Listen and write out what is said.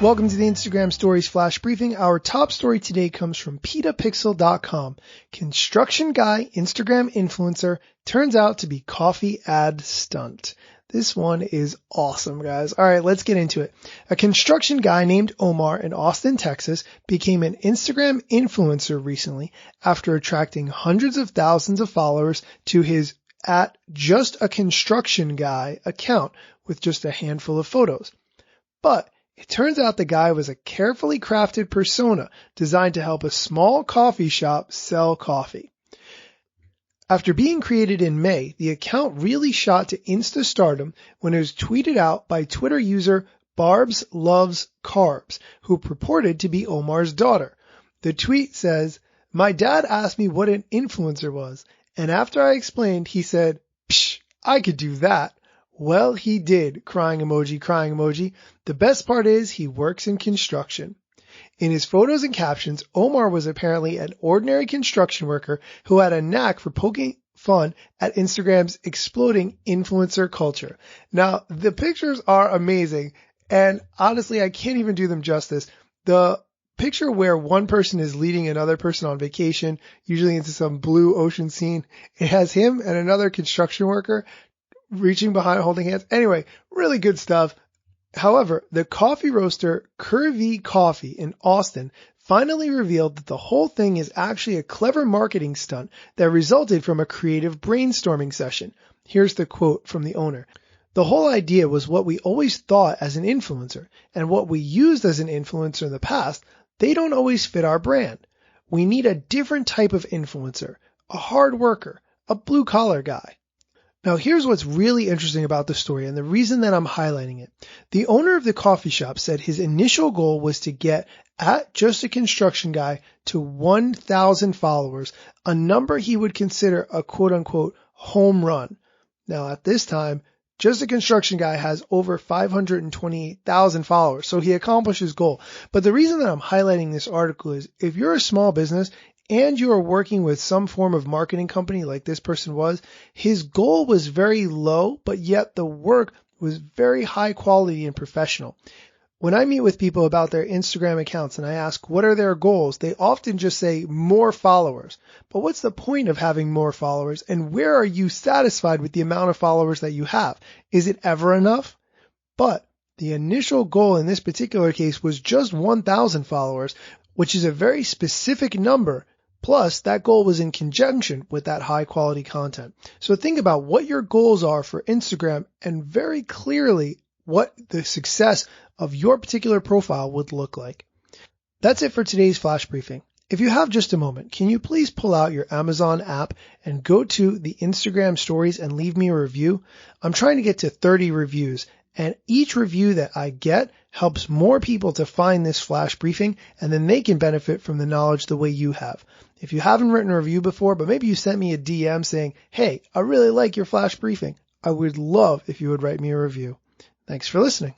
Welcome to the Instagram Stories Flash Briefing. Our top story today comes from PetaPixel.com. Construction guy, Instagram influencer, turns out to be coffee ad stunt. This one is awesome, guys. All right, let's get into it. A construction guy named Omar in Austin, Texas, became an Instagram influencer recently after attracting hundreds of thousands of followers to his @JustAConstructionGuy account with just a handful of photos. But it turns out the guy was a carefully crafted persona designed to help a small coffee shop sell coffee. After being created in May, the account really shot to Insta stardom when it was tweeted out by Twitter user Barbs Loves Carbs, who purported to be Omar's daughter. The tweet says, "My dad asked me what an influencer was, and after I explained, he said, 'Psh, I could do that.' Well, he did, crying emoji, crying emoji. The best part is he works in construction." In his photos and captions, Omar was apparently an ordinary construction worker who had a knack for poking fun at Instagram's exploding influencer culture. Now, the pictures are amazing, and honestly, I can't even do them justice. The picture where one person is leading another person on vacation, usually into some blue ocean scene, it has him and another construction worker reaching behind, holding hands. Anyway, really good stuff. However, the coffee roaster Curvy Coffee in Austin finally revealed that the whole thing is actually a clever marketing stunt that resulted from a creative brainstorming session. Here's the quote from the owner. "The whole idea was what we always thought as an influencer, and what we used as an influencer in the past, they don't always fit our brand. We need a different type of influencer, a hard worker, a blue collar guy." Now, here's what's really interesting about the story and the reason that I'm highlighting it. The owner of the coffee shop said his initial goal was to get @JustAConstructionGuy to 1,000 followers, a number he would consider a quote-unquote home run. Now, at this time, JustAConstructionGuy has over 528,000 followers, so he accomplished his goal. But the reason that I'm highlighting this article is if you're a small business and you are working with some form of marketing company like this person was, his goal was very low, but yet the work was very high quality and professional. When I meet with people about their Instagram accounts and I ask what are their goals, they often just say more followers. But what's the point of having more followers, and where are you satisfied with the amount of followers that you have? Is it ever enough? But the initial goal in this particular case was just 1,000 followers, which is a very specific number. Plus, that goal was in conjunction with that high quality content. So think about what your goals are for Instagram and very clearly what the success of your particular profile would look like. That's it for today's flash briefing. If you have just a moment, can you please pull out your Amazon app and go to the Instagram stories and leave me a review? I'm trying to get to 30 reviews, and each review that I get helps more people to find this flash briefing, and then they can benefit from the knowledge the way you have. If you haven't written a review before, but maybe you sent me a DM saying, "Hey, I really like your flash briefing," I would love if you would write me a review. Thanks for listening.